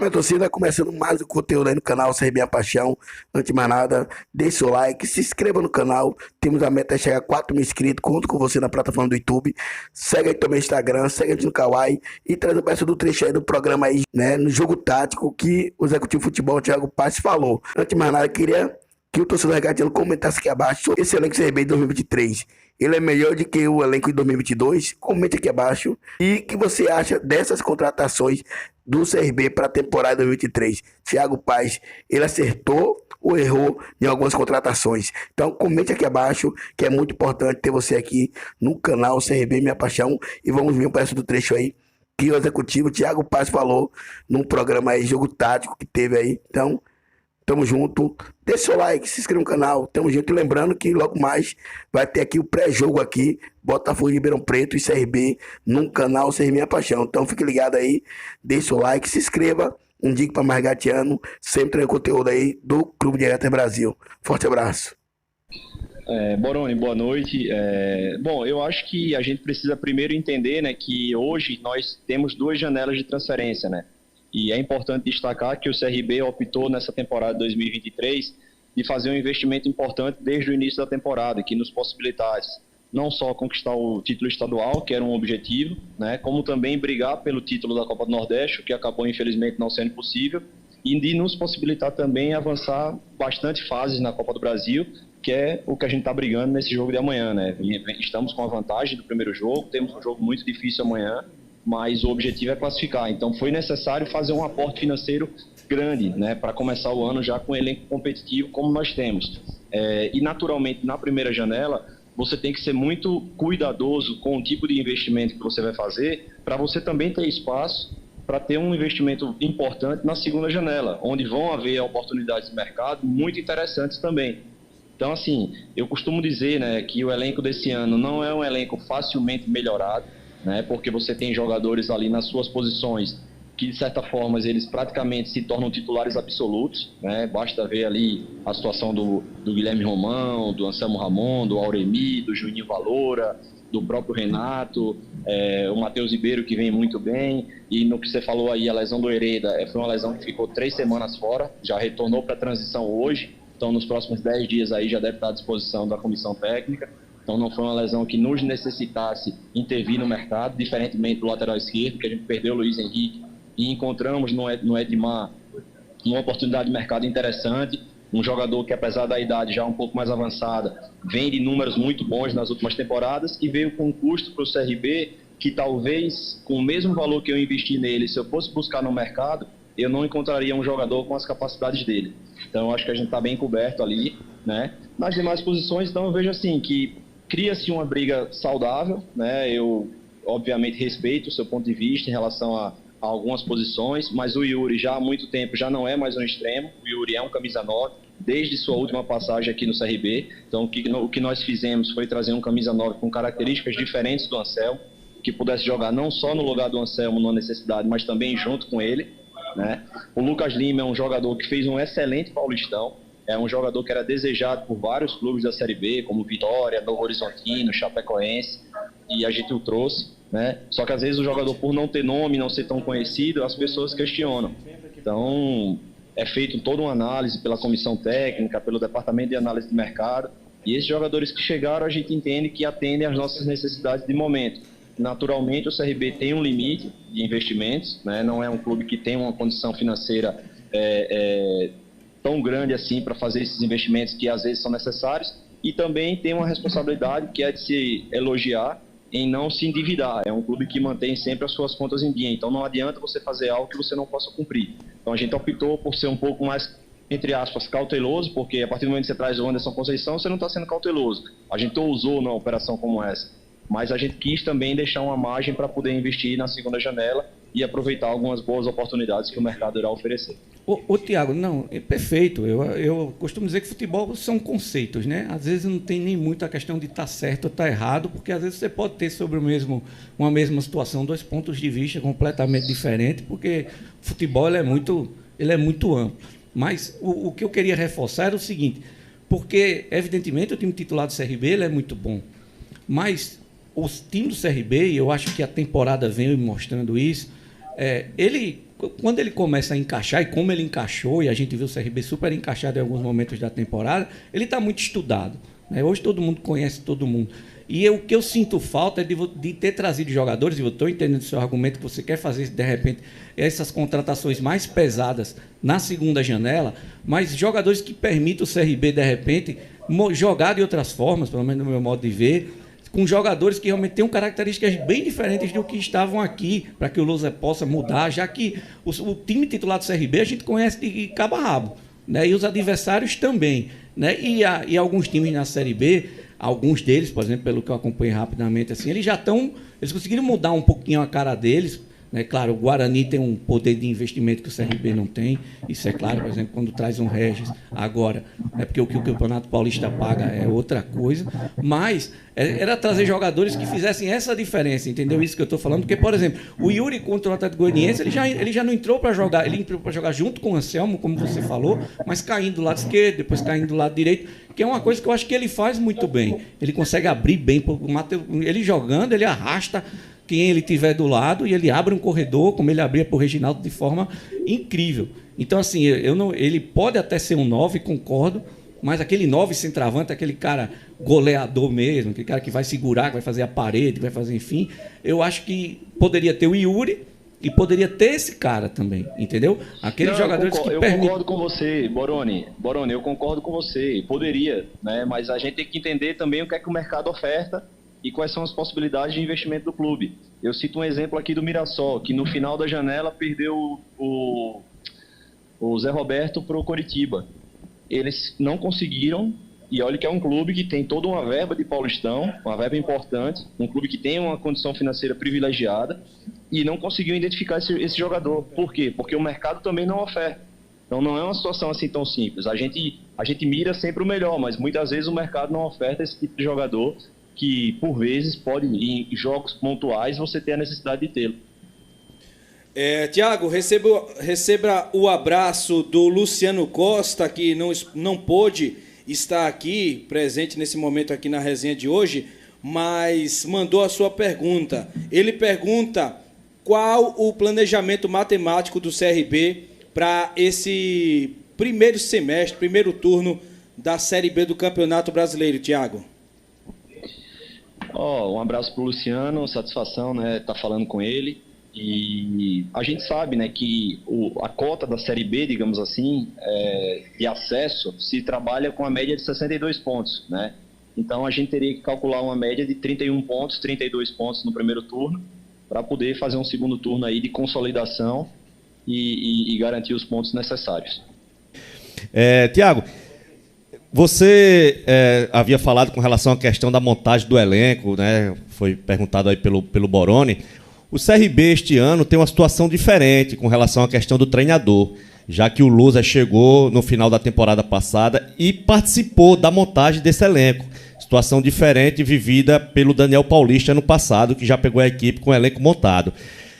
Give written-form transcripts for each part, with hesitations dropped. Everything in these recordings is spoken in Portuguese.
minha torcida, começando mais um conteúdo aí no canal CRB A Paixão. Antes de mais nada, deixe seu like, se inscreva no canal. Temos a meta de chegar a 4 mil inscritos. Conto com você na plataforma do YouTube. Segue aí também no Instagram, segue a gente no Kawaii. E traz o peço do trecho aí do programa aí, né? No jogo tático que o executivo de futebol, Thiago Paz, falou. Antes de mais nada, queria que o torcedor regatiano comentasse aqui abaixo sobre esse elenco CRB de 2023. Ele é melhor do que o elenco de 2022? Comente aqui abaixo. E o que você acha dessas contratações do CRB para a temporada 2023? Thiago Paz, ele acertou ou errou em algumas contratações? Então comente aqui abaixo, que é muito importante ter você aqui no canal CRB Minha Paixão. E vamos ver um pedaço do trecho aí que o executivo Thiago Paz falou num programa aí, jogo tático que teve aí. Então, tamo junto, deixa seu like, se inscreva no canal, tamo junto. E lembrando que logo mais vai ter aqui o pré-jogo aqui, Botafogo de Ribeirão Preto e CRB, num canal CRB Minha Paixão. Então fique ligado aí, deixa seu like, se inscreva, indique para mais gatiano, sempre tem conteúdo aí do Clube de Regatas Brasil. Forte abraço. Boroni, boa noite. Bom, eu acho que a gente precisa primeiro entender, né, que hoje nós temos 2 janelas de transferência, né? E é importante destacar que o CRB optou nessa temporada de 2023 de fazer um investimento importante desde o início da temporada, que nos possibilitasse não só conquistar o título estadual, que era um objetivo, né, como também brigar pelo título da Copa do Nordeste, o que acabou infelizmente não sendo possível, e de nos possibilitar também avançar bastante fases na Copa do Brasil, que é o que a gente está brigando nesse jogo de amanhã, né? Estamos com a vantagem do primeiro jogo, temos um jogo muito difícil amanhã, mas o objetivo é classificar. Então foi necessário fazer um aporte financeiro grande, né, para começar o ano já com um elenco competitivo como nós temos. E naturalmente na primeira janela você tem que ser muito cuidadoso com o tipo de investimento que você vai fazer, para você também ter espaço para ter um investimento importante na segunda janela, onde vão haver oportunidades de mercado muito interessantes também. Então, assim, eu costumo dizer, né, que o elenco desse ano não é um elenco facilmente melhorado, né, porque você tem jogadores ali nas suas posições que, de certa forma, eles praticamente se tornam titulares absolutos, né? Basta ver ali a situação do Guilherme Romão, do Anselmo Ramon, do Auremi, do Juninho Valora, do próprio Renato, o Matheus Ribeiro, que vem muito bem, e no que você falou aí, a lesão do Hereda, foi uma lesão que ficou 3 semanas fora, já retornou para a transição hoje, então nos próximos 10 dias aí já deve estar à disposição da comissão técnica. Então não foi uma lesão que nos necessitasse intervir no mercado, diferentemente do lateral esquerdo, que a gente perdeu o Luiz Henrique e encontramos no Edmar uma oportunidade de mercado interessante, um jogador que, apesar da idade já um pouco mais avançada, vem de números muito bons nas últimas temporadas e veio com um custo para o CRB que talvez, com o mesmo valor que eu investi nele, se eu fosse buscar no mercado, eu não encontraria um jogador com as capacidades dele. Então eu acho que a gente está bem coberto ali, né? Nas demais posições, então eu vejo assim que cria-se uma briga saudável, né? Eu, obviamente, respeito o seu ponto de vista em relação a algumas posições, mas o Yuri já há muito tempo já não é mais um extremo. O Yuri é um camisa 9, desde sua última passagem aqui no CRB. Então, o que nós fizemos foi trazer um camisa 9 com características diferentes do Anselmo, que pudesse jogar não só no lugar do Anselmo, na necessidade, mas também junto com ele, né? O Lucas Lima é um jogador que fez um excelente Paulistão. É um jogador que era desejado por vários clubes da Série B, como Vitória, Novo Horizontino, Chapecoense, e a gente o trouxe, né? Só que às vezes o jogador, por não ter nome, não ser tão conhecido, as pessoas questionam. Então, é feito toda uma análise pela comissão técnica, pelo departamento de análise de mercado, e esses jogadores que chegaram, a gente entende que atendem às nossas necessidades de momento. Naturalmente, o CRB tem um limite de investimentos, né? Não é um clube que tem uma condição financeira tão grande assim para fazer esses investimentos que às vezes são necessários, e também tem uma responsabilidade que é de se elogiar em não se endividar. É um clube que mantém sempre as suas contas em dia, então não adianta você fazer algo que você não possa cumprir. Então a gente optou por ser um pouco mais, entre aspas, cauteloso, porque a partir do momento que você traz o Anderson Conceição, você não está sendo cauteloso. A gente ousou numa operação como essa, mas a gente quis também deixar uma margem para poder investir na segunda janela e aproveitar algumas boas oportunidades que o mercado irá oferecer. Ô Tiago, não, é perfeito. Eu costumo dizer que futebol são conceitos, né? Às vezes não tem nem muito a questão de estar certo ou estar errado, porque às vezes você pode ter sobre uma mesma situação 2 pontos de vista completamente diferentes, porque o futebol ele é muito amplo. Mas o que eu queria reforçar era o seguinte, porque evidentemente o time titular do CRB ele é muito bom, mas os times do CRB, e eu acho que a temporada vem mostrando isso, Quando ele começa a encaixar, e como ele encaixou, e a gente viu o CRB super encaixado em alguns momentos da temporada, ele está muito estudado, né? Hoje todo mundo conhece todo mundo. E o que eu sinto falta é de ter trazido jogadores, e eu estou entendendo o seu argumento, que você quer fazer, de repente, essas contratações mais pesadas na segunda janela, mas jogadores que permitam o CRB, de repente, jogar de outras formas, pelo menos no meu modo de ver, com jogadores que realmente têm características bem diferentes do que estavam aqui, para que o Lousa possa mudar, já que o time titular do CRB a gente conhece de cabo a rabo, né? E os adversários também, né? E alguns times na Série B, alguns deles, por exemplo, pelo que eu acompanhei rapidamente, assim, eles conseguiram mudar um pouquinho a cara deles, né? Claro, o Guarani tem um poder de investimento que o CRB não tem, isso é claro, por exemplo, quando traz um Regis agora, é porque o que o Campeonato Paulista paga é outra coisa, mas era trazer jogadores que fizessem essa diferença, entendeu? Isso que eu estou falando, porque, por exemplo, o Yuri contra o Atlético Goianiense, ele já não entrou para jogar, ele entrou para jogar junto com o Anselmo, como você falou, mas caindo do lado esquerdo, depois caindo do lado direito, que é uma coisa que eu acho que ele faz muito bem, ele consegue abrir bem, ele jogando, ele arrasta quem ele tiver do lado e ele abre um corredor, como ele abria para o Reginaldo, de forma incrível. Então, assim, ele pode até ser um 9, concordo, mas aquele 9 centroavante, aquele cara goleador mesmo, aquele cara que vai segurar, que vai fazer a parede, que vai fazer, enfim, eu acho que poderia ter o Yuri e poderia ter esse cara também, entendeu? Aqueles jogadores que permitem... Eu concordo com você, Boroni, eu concordo com você, poderia, né? Mas a gente tem que entender também o que é que o mercado oferta e quais são as possibilidades de investimento do clube. Eu cito um exemplo aqui do Mirassol, que no final da janela perdeu o Zé Roberto para o Coritiba. Eles não conseguiram, e olha que é um clube que tem toda uma verba de Paulistão, uma verba importante, um clube que tem uma condição financeira privilegiada, e não conseguiu identificar esse jogador. Por quê? Porque o mercado também não oferta. Então não é uma situação assim tão simples. A gente mira sempre o melhor, mas muitas vezes o mercado não oferta esse tipo de jogador, que por vezes pode, em jogos pontuais, você ter a necessidade de tê-lo. Tiago, receba o abraço do Luciano Costa, que não pôde estar aqui, presente nesse momento aqui na resenha de hoje, mas mandou a sua pergunta. Ele pergunta qual o planejamento matemático do CRB para esse primeiro semestre, primeiro turno da Série B do Campeonato Brasileiro, Tiago. Um abraço para o Luciano, satisfação, né, estar falando com ele. E a gente sabe, né, que a cota da Série B, digamos assim, de acesso, se trabalha com a média de 62 pontos, né? Então a gente teria que calcular uma média de 31 pontos, 32 pontos no primeiro turno, para poder fazer um segundo turno aí de consolidação e garantir os pontos necessários. Tiago, você havia falado com relação à questão da montagem do elenco, né? Foi perguntado aí pelo Boroni. O CRB este ano tem uma situação diferente com relação à questão do treinador, já que o Lousa chegou no final da temporada passada e participou da montagem desse elenco. Situação diferente vivida pelo Daniel Paulista ano passado, que já pegou a equipe com o elenco montado.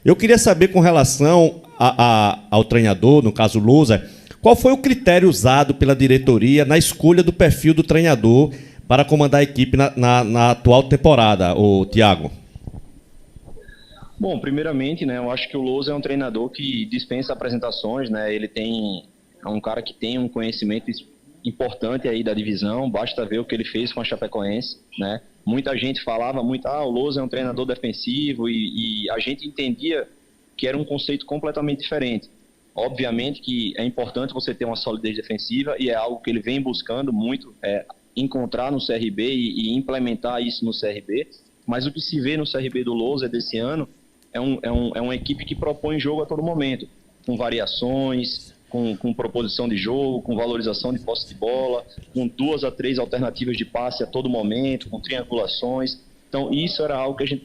Eu queria saber, com relação ao treinador, no caso Lousa, qual foi o critério usado pela diretoria na escolha do perfil do treinador para comandar a equipe na atual temporada, Tiago? Bom, primeiramente, né, eu acho que o Lousa é um treinador que dispensa apresentações, né? É um cara que tem um conhecimento importante aí da divisão, basta ver o que ele fez com a Chapecoense, né? Muita gente falava muito, o Lousa é um treinador defensivo e a gente entendia que era um conceito completamente diferente. Obviamente que é importante você ter uma solidez defensiva e é algo que ele vem buscando muito, encontrar no CRB e implementar isso no CRB, mas o que se vê no CRB do Lousa desse ano é uma equipe que propõe jogo a todo momento, com variações, com proposição de jogo, com valorização de posse de bola, com 2 a 3 alternativas de passe a todo momento, com triangulações. Então isso era algo que a gente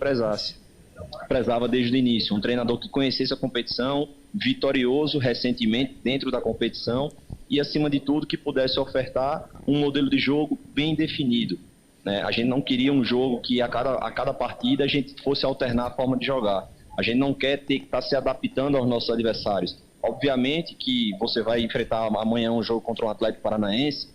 prezava desde o início, um treinador que conhecesse a competição, vitorioso recentemente dentro da competição e, acima de tudo, que pudesse ofertar um modelo de jogo bem definido, né? A gente não queria um jogo que a cada partida a gente fosse alternar a forma de jogar. A gente não quer ter que estar se adaptando aos nossos adversários. Obviamente que você vai enfrentar amanhã um jogo contra um Atlético Paranaense,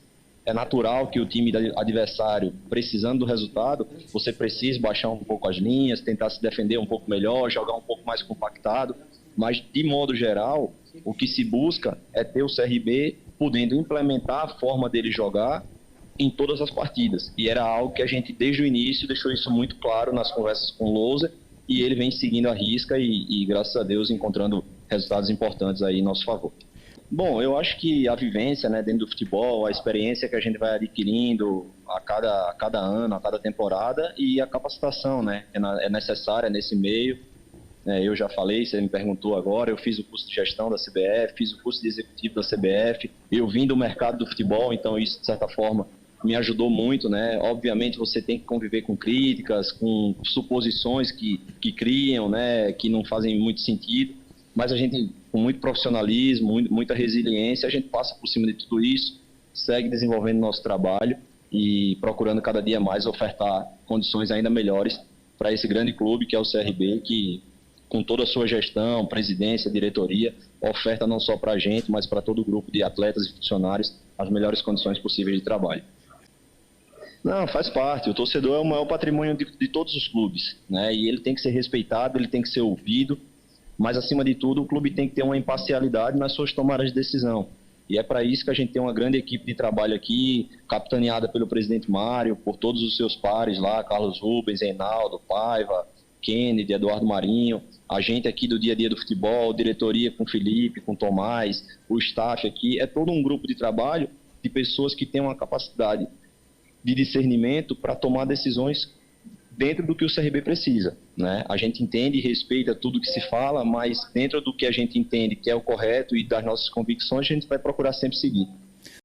é natural que o time adversário, precisando do resultado, você precise baixar um pouco as linhas, tentar se defender um pouco melhor, jogar um pouco mais compactado. Mas, de modo geral, o que se busca é ter o CRB podendo implementar a forma dele jogar em todas as partidas. E era algo que a gente, desde o início, deixou isso muito claro nas conversas com o Lousa, e ele vem seguindo a risca e, graças a Deus, encontrando resultados importantes aí em nosso favor. Bom, eu acho que a vivência, né, dentro do futebol, a experiência que a gente vai adquirindo a cada ano, a cada temporada, e a capacitação, né, é necessária nesse meio. Eu já falei, você me perguntou agora, eu fiz o curso de gestão da CBF, fiz o curso de executivo da CBF, eu vim do mercado do futebol, então isso, de certa forma, me ajudou muito, né? Obviamente você tem que conviver com críticas, com suposições que criam, né, que não fazem muito sentido, mas a gente, com muito profissionalismo, muita resiliência, a gente passa por cima de tudo isso, segue desenvolvendo nosso trabalho e procurando cada dia mais ofertar condições ainda melhores para esse grande clube que é o CRB, que com toda a sua gestão, presidência, diretoria, oferta não só para a gente, mas para todo o grupo de atletas e funcionários as melhores condições possíveis de trabalho. Não, faz parte. O torcedor é o maior patrimônio de todos os clubes, né? E ele tem que ser respeitado, ele tem que ser ouvido, mas, acima de tudo, o clube tem que ter uma imparcialidade nas suas tomadas de decisão. E é para isso que a gente tem uma grande equipe de trabalho aqui, capitaneada pelo presidente Mário, por todos os seus pares lá, Carlos Rubens, Reinaldo, Paiva, Kennedy, Eduardo Marinho, a gente aqui do dia a dia do futebol, diretoria com Felipe, com Tomás, o staff aqui, é todo um grupo de trabalho de pessoas que têm uma capacidade de discernimento para tomar decisões dentro do que o CRB precisa, né? A gente entende e respeita tudo que se fala, mas dentro do que a gente entende que é o correto e das nossas convicções, a gente vai procurar sempre seguir.